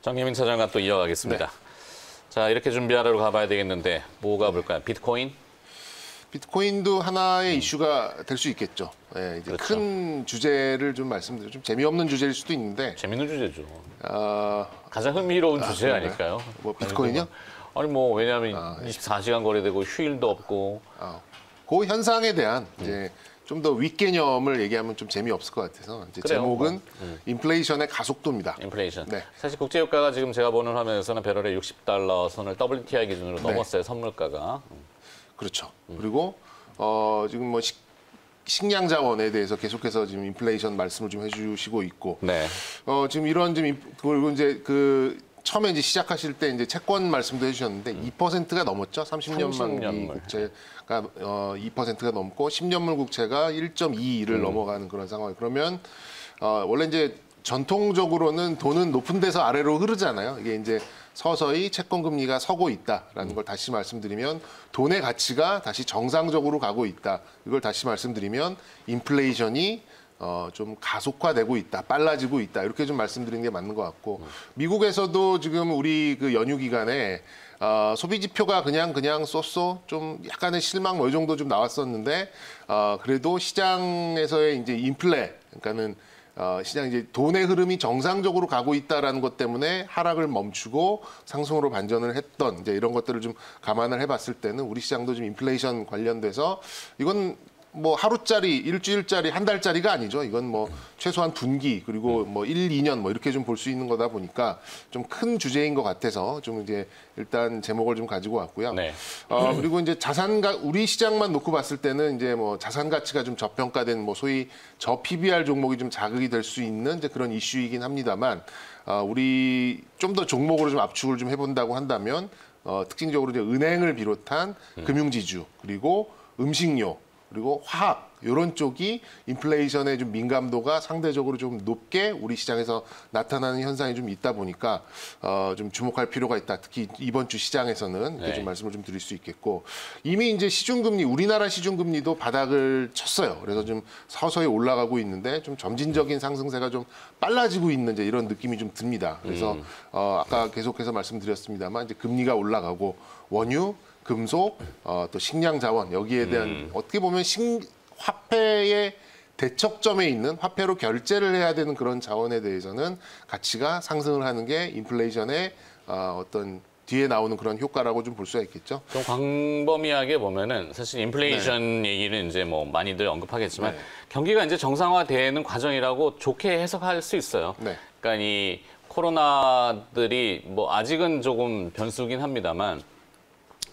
정혜민 차장과 또 이어가겠습니다. 네. 자, 이렇게 준비하러 가봐야 되겠는데 뭐가 볼까요? 비트코인? 비트코인도 하나의 이슈가 될 수 있겠죠. 네, 이제 그렇죠. 큰 주제를 좀 말씀드려 좀 재미없는 주제일 수도 있는데. 재밌는 주제죠. 가장 흥미로운 주제 그런가요? 아닐까요? 뭐 비트코인이요? 아니 뭐 왜냐하면 24시간 거래되고 휴일도 없고. 그 현상에 대한 이제 좀 더 윗개념을 얘기하면 좀 재미없을 것 같아서 이제 그래요, 제목은 인플레이션의 가속도입니다. 인플레이션. 네. 사실 국제유가가 지금 제가 보는 화면에서는 배럴에 $60 선을 WTI 기준으로 네. 넘었어요. 선물가가. 그렇죠. 그리고 지금 뭐 식량 자원에 대해서 계속해서 지금 인플레이션 말씀을 좀 해주시고 있고, 네. 지금 이런 좀 그리고 이제 그 처음에 이제 시작하실 때 이제 채권 말씀도 해주셨는데 2%가 넘었죠. 30년만 30년물. 국채가 2%가 넘고 10년물 국채가 1.2를 넘어가는 그런 상황. 그러면 원래 이제 전통적으로는 돈은 높은 데서 아래로 흐르잖아요. 이게 이제 서서히 채권 금리가 서고 있다라는 걸 다시 말씀드리면 돈의 가치가 다시 정상적으로 가고 있다. 이걸 다시 말씀드리면 인플레이션이 좀 가속화되고 있다, 빨라지고 있다 이렇게 좀 말씀드리는 게 맞는 것 같고 미국에서도 지금 우리 그 연휴 기간에 소비 지표가 그냥 쏘쏘 좀 약간의 실망 뭐 이 정도 좀 나왔었는데 그래도 시장에서의 이제 인플레 그러니까는 시장 이제 돈의 흐름이 정상적으로 가고 있다라는 것 때문에 하락을 멈추고 상승으로 반전을 했던 이제 이런 것들을 좀 감안을 해봤을 때는 우리 시장도 좀 인플레이션 관련돼서 이건 뭐 하루짜리, 일주일짜리, 한 달짜리가 아니죠. 이건 뭐 최소한 분기 그리고 뭐 1, 2년 뭐 이렇게 좀 볼 수 있는 거다 보니까 좀 큰 주제인 것 같아서 좀 이제 일단 제목을 좀 가지고 왔고요. 네. 그리고 이제 우리 시장만 놓고 봤을 때는 이제 뭐 자산 가치가 좀 저평가된 뭐 소위 저 PBR 종목이 좀 자극이 될 수 있는 이제 그런 이슈이긴 합니다만 우리 좀 더 종목으로 좀 압축을 좀 해본다고 한다면 특징적으로 이제 은행을 비롯한 금융지주 그리고 음식료 그리고 화학 이런 쪽이 인플레이션의 좀 민감도가 상대적으로 좀 높게 우리 시장에서 나타나는 현상이 좀 있다 보니까 좀 주목할 필요가 있다. 특히 이번 주 시장에서는 이렇게 좀 말씀을 좀 드릴 수 있겠고 이미 이제 시중금리 우리나라 시중금리도 바닥을 쳤어요. 그래서 좀 서서히 올라가고 있는데 좀 점진적인 상승세가 좀 빨라지고 있는 이제 이런 느낌이 좀 듭니다. 그래서 아까 계속해서 말씀드렸습니다만 이제 금리가 올라가고 원유 금속, 또 식량 자원 여기에 대한 어떻게 보면 화폐의 대척점에 있는 화폐로 결제를 해야 되는 그런 자원에 대해서는 가치가 상승을 하는 게 인플레이션의 어떤 뒤에 나오는 그런 효과라고 좀 볼 수가 있겠죠. 좀 광범위하게 보면은 사실 인플레이션 얘기는 이제 뭐 많이들 언급하겠지만 경기가 이제 정상화되는 과정이라고 좋게 해석할 수 있어요. 그러니까 이 코로나들이 뭐 아직은 조금 변수긴 합니다만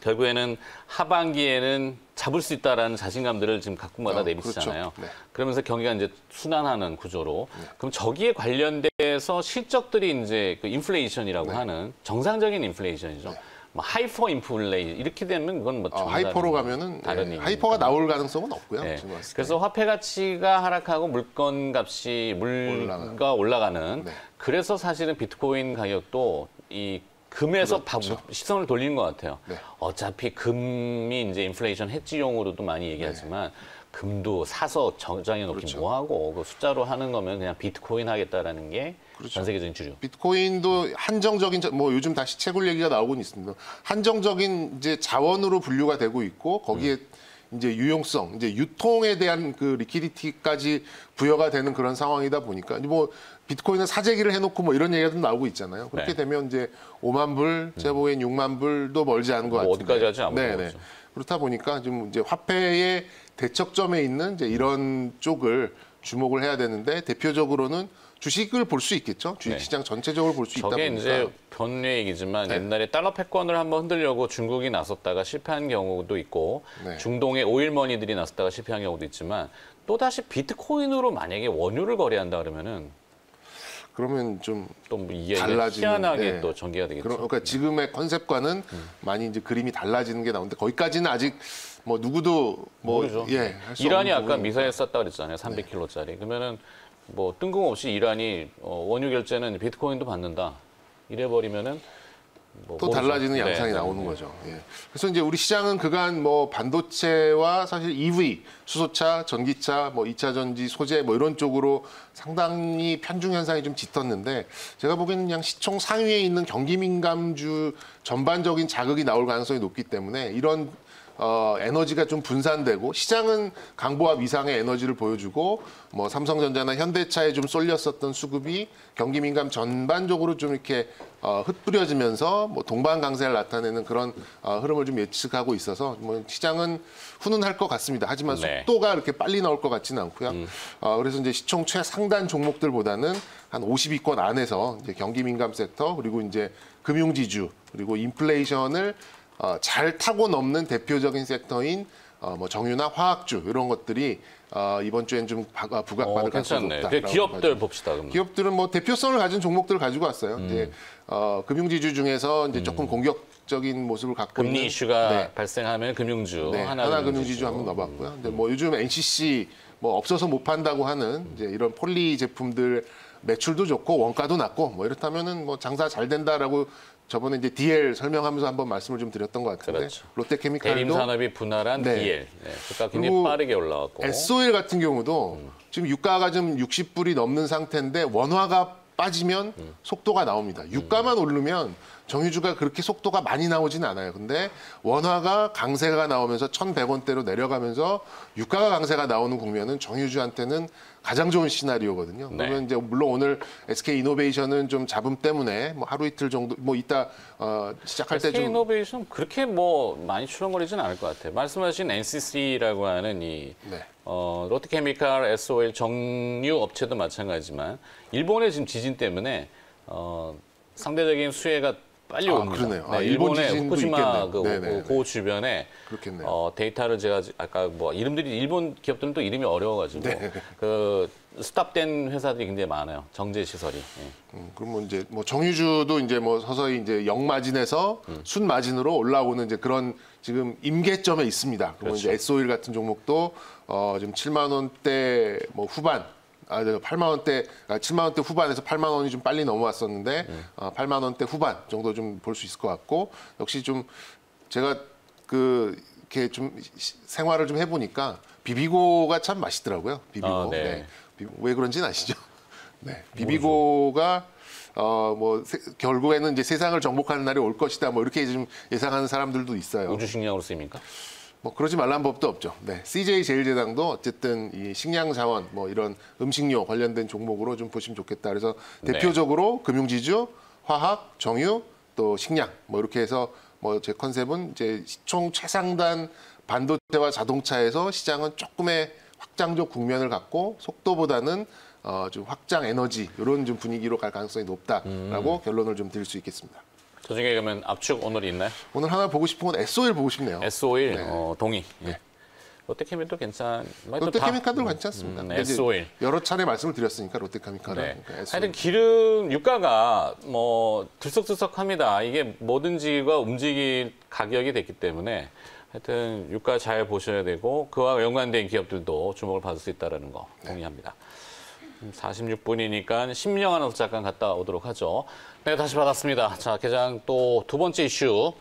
결국에는 하반기에는 잡을 수 있다라는 자신감들을 지금 각국마다 내비치잖아요. 그렇죠. 그러면서 경기가 이제 순환하는 구조로. 그럼 저기에 관련돼서 실적들이 이제 그 인플레이션이라고 하는 정상적인 인플레이션이죠. 뭐 하이퍼 인플레이션 이렇게 되면 그건 뭐 하이퍼로 가면은 다른 하이퍼가 나올 가능성은 없고요. 그래서 화폐 가치가 하락하고 물건 값이 물가 올라가는. 그래서 사실은 비트코인 가격도 이 금에서 시선을 돌리는 것 같아요. 어차피 금이 이제 인플레이션 해지용으로도 많이 얘기하지만 금도 사서 저장해 놓기 뭐하고 그 숫자로 하는 거면 그냥 비트코인 하겠다라는 게 전 세계적인 주류. 비트코인도 한정적인 뭐 요즘 다시 채굴 얘기가 나오곤 있습니다. 한정적인 이제 자원으로 분류가 되고 있고 거기에 이제 유용성, 이제 유통에 대한 그 리퀴디티까지 부여가 되는 그런 상황이다 보니까 뭐 비트코인은 사재기를 해놓고 뭐 이런 얘기가 좀 나오고 있잖아요. 그렇게 되면 이제 5만 불, 제가 보기엔 6만 불도 멀지 않은 것 같아요. 어디까지 하지 아무것도 그렇다 보니까 좀 이제 화폐의 대척점에 있는 이제 이런 쪽을 주목을 해야 되는데 대표적으로는 주식을 볼 수 있겠죠. 주식시장 전체적으로 볼 수 있다 보니까. 저게 이제 변의 얘기지만 옛날에 달러 패권을 한번 흔들려고 중국이 나섰다가 실패한 경우도 있고 중동의 오일머니들이 나섰다가 실패한 경우도 있지만 또다시 비트코인으로 만약에 원유를 거래한다 그러면 좀 또 이게 달라지는, 희한하게 또 전개가 되겠죠. 그러니까 지금의 컨셉과는 많이 이제 그림이 달라지는 게 나오는데 거기까지는 아직 뭐 누구도 뭐 모르죠. 할 수 이란이 없는 아까 부분이니까. 미사일 쐈다 그랬잖아요. 300kg짜리. 그러면은 뭐 뜬금없이 이란이 원유 결제는 비트코인도 받는다. 이래 버리면은 또 달라지는 네, 양상이 네, 나오는 네. 거죠. 예. 그래서 이제 우리 시장은 그간 뭐 반도체와 사실 EV, 수소차, 전기차, 뭐 2차 전지, 소재 뭐 이런 쪽으로 상당히 편중 현상이 좀 짙었는데 제가 보기에는 그냥 시총 상위에 있는 경기 민감주 전반적인 자극이 나올 가능성이 높기 때문에 이런 에너지가 좀 분산되고 시장은 강보합 이상의 에너지를 보여주고 뭐 삼성전자나 현대차에 좀 쏠렸었던 수급이 경기 민감 전반적으로 좀 이렇게 흩뿌려지면서 뭐 동반 강세를 나타내는 그런 흐름을 좀 예측하고 있어서 뭐 시장은 훈훈할 것 같습니다. 하지만 네. 속도가 이렇게 빨리 나올 것 같지는 않고요. 그래서 이제 시총 최상단 종목들보다는 한 50위권 안에서 이제 경기 민감 섹터 그리고 이제 금융지주 그리고 인플레이션을 잘 타고 넘는 대표적인 섹터인 뭐 정유나 화학주 이런 것들이 이번 주엔 좀 부각받을 가능성이 괜찮네. 높다. 기업들 봅시다. 그럼. 기업들은 뭐 대표성을 가진 종목들을 가지고 왔어요. 이제 금융지주 중에서 이제 조금 공격적인 모습을 갖고 금리 있는 이슈가 발생하면 금융주 네, 하나금융지주 한번 넣어봤고요. 근데 뭐 요즘 NCC 뭐 없어서 못 판다고 하는 이제 이런 폴리 제품들 매출도 좋고 원가도 낮고 뭐 이렇다면은 뭐 장사 잘 된다라고 저번에 이제 DL 설명하면서 한번 말씀을 좀 드렸던 것 같은데 그렇죠. 롯데케미칼도 대림 산업이 분할한 네. DL. 네, 주가 굉장히 그리고 빠르게 올라왔고. SOL 같은 경우도 지금 유가가 좀 60불이 넘는 상태인데 원화가 빠지면 속도가 나옵니다. 유가만 오르면 정유주가 그렇게 속도가 많이 나오진 않아요. 근데 원화가 강세가 나오면서 1,100원대로 내려가면서 유가가 강세가 나오는 국면은 정유주한테는 가장 좋은 시나리오거든요. 네. 그러면 이제 물론 오늘 SK 이노베이션은 좀 잡음 때문에 뭐 하루 이틀 정도 뭐 이따 시작할 때 SK 좀 이노베이션 그렇게 뭐 많이 출렁거리지는 않을 것 같아요. 말씀하신 NCC라고 하는 이 네. 롯데케미칼, SOL 정유 업체도 마찬가지지만 일본의 지금 지진 때문에 상대적인 수혜가 빨리 옵니다. 그러네요. 네, 일본 일본의 지진도 후쿠시마 있겠네요. 그 주변에 그렇겠네요. 데이터를 제가 아까 뭐 이름들이 일본 기업들은 또 이름이 어려워가지고 네. 그 스탑된 회사들이 굉장히 많아요. 정제 시설이. 예. 그러면 이제 뭐 정유주도 이제 뭐 서서히 이제 영마진에서 순마진으로 올라오는 이제 그런 지금 임계점에 있습니다. 그러면 그렇죠. 이제 SO일 같은 종목도 지금 7만 원대 뭐 후반 8만 원대, 7만 원대 후반에서 8만 원이 좀 빨리 넘어왔었는데 8만 원대 후반 정도 좀 볼 수 있을 것 같고 역시 좀 제가 이렇게 좀 생활을 좀 해보니까 비비고가 참 맛있더라고요. 비비고. 네. 왜 그런지는 아시죠? 네. 비비고가 결국에는 이제 세상을 정복하는 날이 올 것이다. 뭐 이렇게 좀 예상하는 사람들도 있어요. 우주 식량으로 쓰입니까? 뭐 그러지 말라는 법도 없죠. 네, CJ 제일제당도 어쨌든 이 식량 자원 뭐 이런 음식료 관련된 종목으로 좀 보시면 좋겠다. 그래서 대표적으로 금융지주, 화학, 정유, 또 식량 뭐 이렇게 해서 뭐 제 컨셉은 이제 시총 최상단 반도체와 자동차에서 시장은 조금의 확장적 국면을 갖고 속도보다는 좀 확장 에너지 이런 좀 분위기로 갈 가능성이 높다라고 결론을 좀 드릴 수 있겠습니다. 저 중에 그러면 압축 오늘 있나요? 오늘 하나 보고 싶은 건 SO일 보고 싶네요. SO일 네. 동의. 네. 롯데케미칼도 괜찮. 롯데케미칼도 괜찮습니다. 근데 이제 SO일. 여러 차례 말씀을 드렸으니까 롯데케미칼은. 네. 그러니까 SO일. 하여튼 기름 유가가 뭐 들썩들썩합니다. 이게 뭐든지가 움직일 가격이 됐기 때문에 하여튼 유가 잘 보셔야 되고 그와 연관된 기업들도 주목을 받을 수 있다는 거 동의합니다. 46분이니까 심령하는 잠깐 갔다 오도록 하죠. 네, 다시 받았습니다. 자, 개장 또 두 번째 이슈.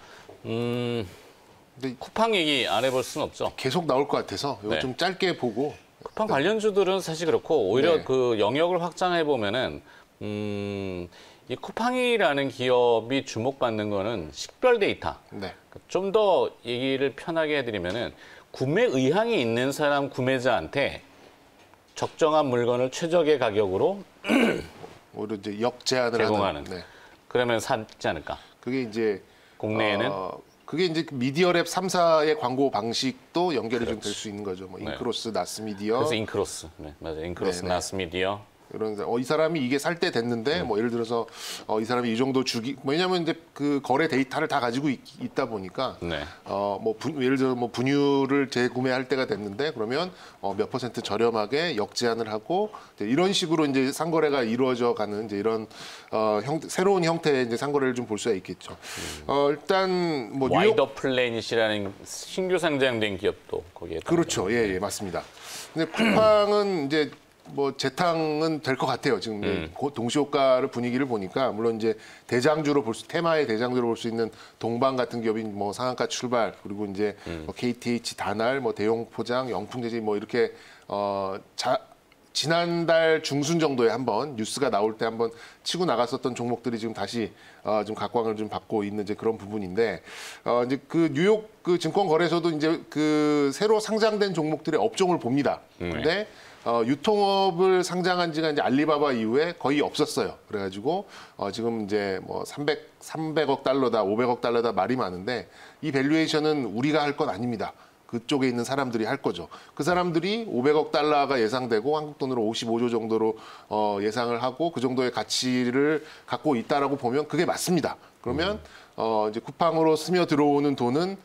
근데 쿠팡 얘기 안 해볼 수는 없죠. 계속 나올 것 같아서 이거 네. 좀 짧게 보고. 쿠팡 관련주들은 사실 그렇고 오히려 네. 그 영역을 확장해 보면은 이 쿠팡이라는 기업이 주목받는 거는 식별 데이터. 네. 좀 더 얘기를 편하게 해드리면은 구매 의향이 있는 사람 구매자한테 적정한 물건을 최적의 가격으로 오히려 이제 역제한을 제공하는. 하는. 네. 그러면 사지 않을까? 그게 이제 국내에는 그게 이제 미디어랩 3사의 광고 방식도 연결이 좀 될 수 있는 거죠. 뭐 네. 인크로스, 나스미디어 그래서 인크로스, 네, 맞아요. 인크로스, 네, 네. 나스미디어. 이런 이 사람이 이게 살 때 됐는데 뭐 예를 들어서 이 사람이 이 정도 주기 왜냐하면 이제 그 거래 데이터를 다 가지고 있다 보니까 네. 예를 들어 뭐 분유를 재구매할 때가 됐는데 그러면 몇 % 저렴하게 역제한을 하고 이제 이런 식으로 이제 상거래가 이루어져 가는 이제 이런 새로운 형태의 이제 상거래를 좀 볼 수가 있겠죠. 일단 뭐 뉴욕 와이더 플래닛이라는 신규 상장된 기업도 거기에 그렇죠. 예, 맞습니다. 근데 쿠팡은 이제 뭐 재탕은 될 것 같아요. 지금 동시효과를 분위기를 보니까 물론 이제 대장주로 테마의 대장주로 볼 수 있는 동방 같은 기업이 뭐 상한가 출발 그리고 이제 뭐 KTH 다날 뭐 대용 포장 영풍제지 뭐 이렇게 지난달 중순 정도에 한번 뉴스가 나올 때 한번 치고 나갔었던 종목들이 지금 다시 좀 각광을 좀 받고 있는 이제 그런 부분인데 이제 그 뉴욕 그 증권거래소도 이제 그 새로 상장된 종목들의 업종을 봅니다. 근데 유통업을 상장한 지가 이제 알리바바 이후에 거의 없었어요. 그래가지고 지금 이제 뭐 300억 달러다, 500억 달러다 말이 많은데 이 밸류에이션은 우리가 할 건 아닙니다. 그쪽에 있는 사람들이 할 거죠. 그 사람들이 500억 달러가 예상되고 한국 돈으로 55조 정도로 예상을 하고 그 정도의 가치를 갖고 있다라고 보면 그게 맞습니다. 그러면 이제 쿠팡으로 스며 들어오는 돈은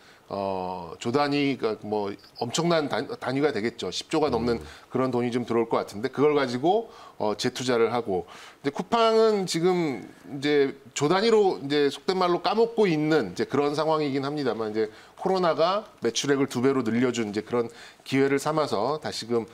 조 단위가 뭐 엄청난 단위가 되겠죠. 10조가 넘는 그런 돈이 좀 들어올 것 같은데 그걸 가지고 재투자를 하고 이제 쿠팡은 지금 이제 조 단위로 이제 속된 말로 까먹고 있는 이제 그런 상황이긴 합니다만 이제 코로나가 매출액을 2배로 늘려준 이제 그런 기회를 삼아서 다시금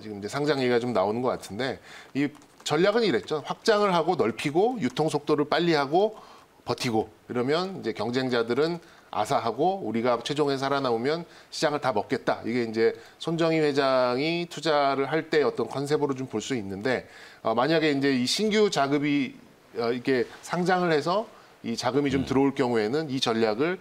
지금 이제 상장 얘기가 좀 나오는 것 같은데 이 전략은 이랬죠. 확장을 하고 넓히고 유통 속도를 빨리 하고 버티고 이러면 이제 경쟁자들은 아사하고 우리가 최종에 살아남으면 시장을 다 먹겠다. 이게 이제 손정희 회장이 투자를 할 때 어떤 컨셉으로 좀 볼 수 있는데 만약에 이제 이 신규 자금이 이렇게 상장을 해서 이 자금이 좀 들어올 경우에는 이 전략을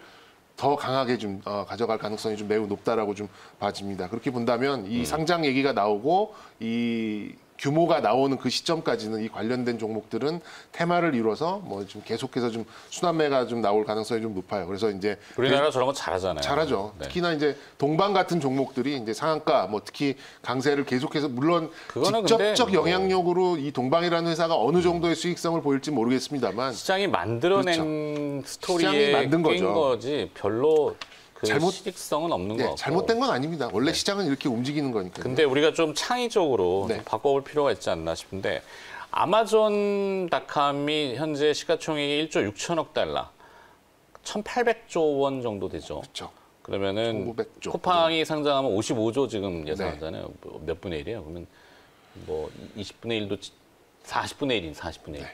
더 강하게 좀 가져갈 가능성이 좀 매우 높다라고 좀 봐집니다. 그렇게 본다면 이 상장 얘기가 나오고 이 규모가 나오는 그 시점까지는 이 관련된 종목들은 테마를 이뤄서 뭐 좀 계속해서 좀 순환매가 좀 나올 가능성이 좀 높아요. 그래서 이제 우리나라 저런 거 잘하잖아요. 잘하죠. 네. 특히나 이제 동방 같은 종목들이 이제 상한가 뭐 특히 강세를 계속해서 물론 직접적 영향력으로 이 동방이라는 회사가 어느 정도의 수익성을 보일지 모르겠습니다만 시장이 만들어낸 그렇죠. 스토리에 시장이 만든 낀 거지 별로 그 실익성은 없는 것 같고. 잘못된 건 아닙니다. 원래 시장은 이렇게 움직이는 거니까요. 근데 우리가 좀 창의적으로 좀 바꿔볼 필요가 있지 않나 싶은데 아마존닷컴이 현재 시가총액이 1조 6천억 달러, 1,800조 원 정도 되죠. 그렇죠. 그러면은 1,900조. 쿠팡이 상장하면 55조 지금 예상하잖아요. 몇 분의 1이에요? 그러면 뭐 20분의 1도 40분의 1인 40분의 1.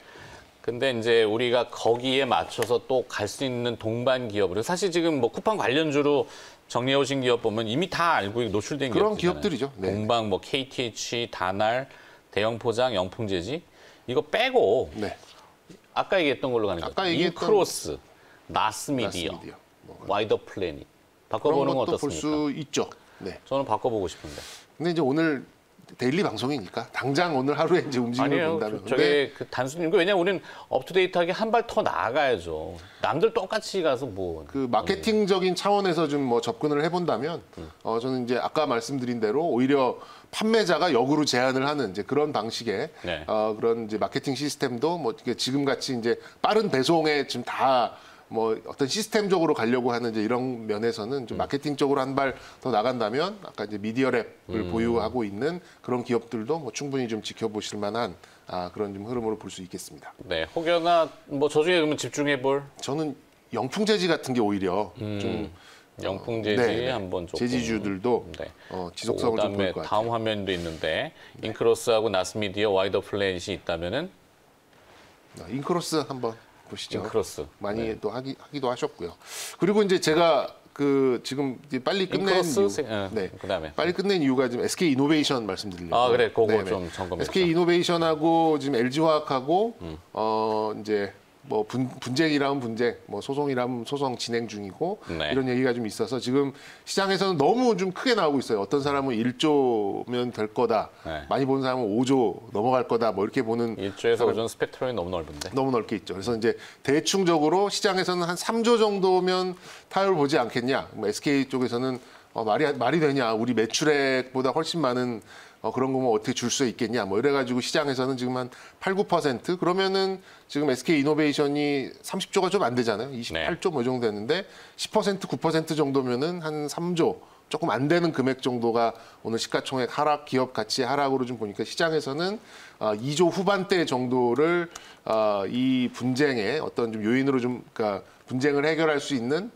근데 이제 우리가 거기에 맞춰서 또 갈 수 있는 동반 기업을 사실 지금 뭐 쿠팡 관련주로 정리해 오신 기업 보면 이미 다 알고 노출된 그런 기업들이잖아요. 기업들이죠. 네. 동방, 뭐 KTH, 다날, 대형포장, 영풍제지 이거 빼고 아까 얘기했던 걸로 가는 거죠. 인크로스, 나스미디어, 와이더 플래닛 바꿔보는 건 어떻습니까? 볼 수 있죠. 네. 저는 바꿔보고 싶은데. 근데 이제 오늘 데일리 방송이니까 당장 오늘 하루에 이제 움직임을 본다면. 저게 그 단순히 왜냐면 우리는 업투데이트하게 한 발 더 나아가야죠. 남들 똑같이 가서 뭐. 그 마케팅적인 차원에서 좀 뭐 접근을 해본다면 저는 이제 아까 말씀드린 대로 오히려 판매자가 역으로 제안을 하는 이제 그런 방식의 그런 이제 마케팅 시스템도 뭐 지금 같이 이제 빠른 배송에 지금 다 뭐 어떤 시스템적으로 가려고 하는 이제 이런 면에서는 좀 마케팅 쪽으로 한 발 더 나간다면 아까 이제 미디어랩을 보유하고 있는 그런 기업들도 뭐 충분히 좀 지켜보실 만한 그런 좀 흐름으로 볼 수 있겠습니다. 네, 혹여나 뭐 저 중에 그러면 집중해 볼 저는 영풍제지 같은 게 오히려 좀 영풍제지 한번 조금 제지주들도 지속성을 좀 볼 것 같아요. 다음 화면도 있는데 인크로스하고 나스미디어, 와이더 플래닛이 있다면은 인크로스 한번 보시죠. 인크로스 많이 또 하기도 하셨고요. 그리고 이제 제가 그 지금 이제 빨리 끝낸 인크로스, 이유, 그다음에 빨리 끝낸 이유가 지금 SK 이노베이션 말씀드리려고. 그래, 그거 좀 점검해. SK 이노베이션하고 지금 LG 화학하고 이제 뭐 분쟁이라면 분쟁, 뭐 소송이라면 소송 진행 중이고 이런 얘기가 좀 있어서 지금 시장에서는 너무 좀 크게 나오고 있어요. 어떤 사람은 1조면 될 거다. 많이 보는 사람은 5조 넘어갈 거다. 뭐 이렇게 보는 1조에서 5조는 스펙트럼이 너무 넓은데. 너무 넓게 있죠. 그래서 이제 대충적으로 시장에서는 한 3조 정도면 타협을 보지 않겠냐. 뭐 SK 쪽에서는 말이 되냐. 우리 매출액보다 훨씬 많은 그런 거면 어떻게 줄 수 있겠냐. 뭐 이래가지고 시장에서는 지금 한 8, 9% 그러면은 지금 SK 이노베이션이 30조가 좀 안 되잖아요. 28조 뭐 정도 됐는데 10%, 9% 정도면은 한 3조 조금 안 되는 금액 정도가 오늘 시가총액 하락, 기업 가치 하락으로 좀 보니까 시장에서는 2조 후반대 정도를 이 분쟁의 어떤 좀 요인으로 좀 그러니까 분쟁을 해결할 수 있는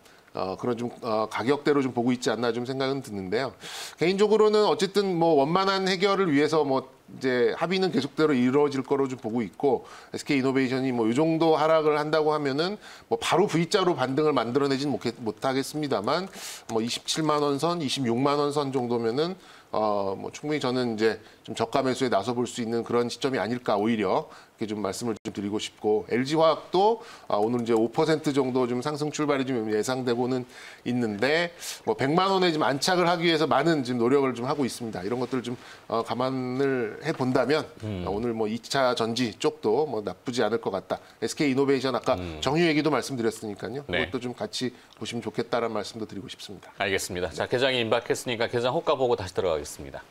그런 좀 가격대로 좀 보고 있지 않나 좀 생각은 드는데요. 개인적으로는 어쨌든 뭐 원만한 해결을 위해서 뭐 이제 합의는 계속대로 이루어질 거로 좀 보고 있고 SK 이노베이션이 뭐 이 정도 하락을 한다고 하면은 뭐 바로 V자로 반등을 만들어내진 못하겠습니다만 뭐 27만 원 선, 26만 원 선 정도면은 뭐 충분히 저는 이제 좀 저가 매수에 나서 볼 수 있는 그런 시점이 아닐까 오히려 이렇게 좀 말씀을 좀 드리고 싶고 LG화학도 오늘 이제 5% 정도 좀 상승 출발이 좀 예상되고는 있는데 뭐 100만 원에 좀 안착을 하기 위해서 많은 지금 노력을 좀 하고 있습니다. 이런 것들을 좀 감안을 해 본다면 오늘 뭐 2차 전지 쪽도 뭐 나쁘지 않을 것 같다. SK 이노베이션 아까 정유 얘기도 말씀드렸으니까요. 네. 그것도 좀 같이 보시면 좋겠다라는 말씀도 드리고 싶습니다. 알겠습니다. 자, 개장이 임박했으니까 개장 호가 보고 다시 들어가겠습니다.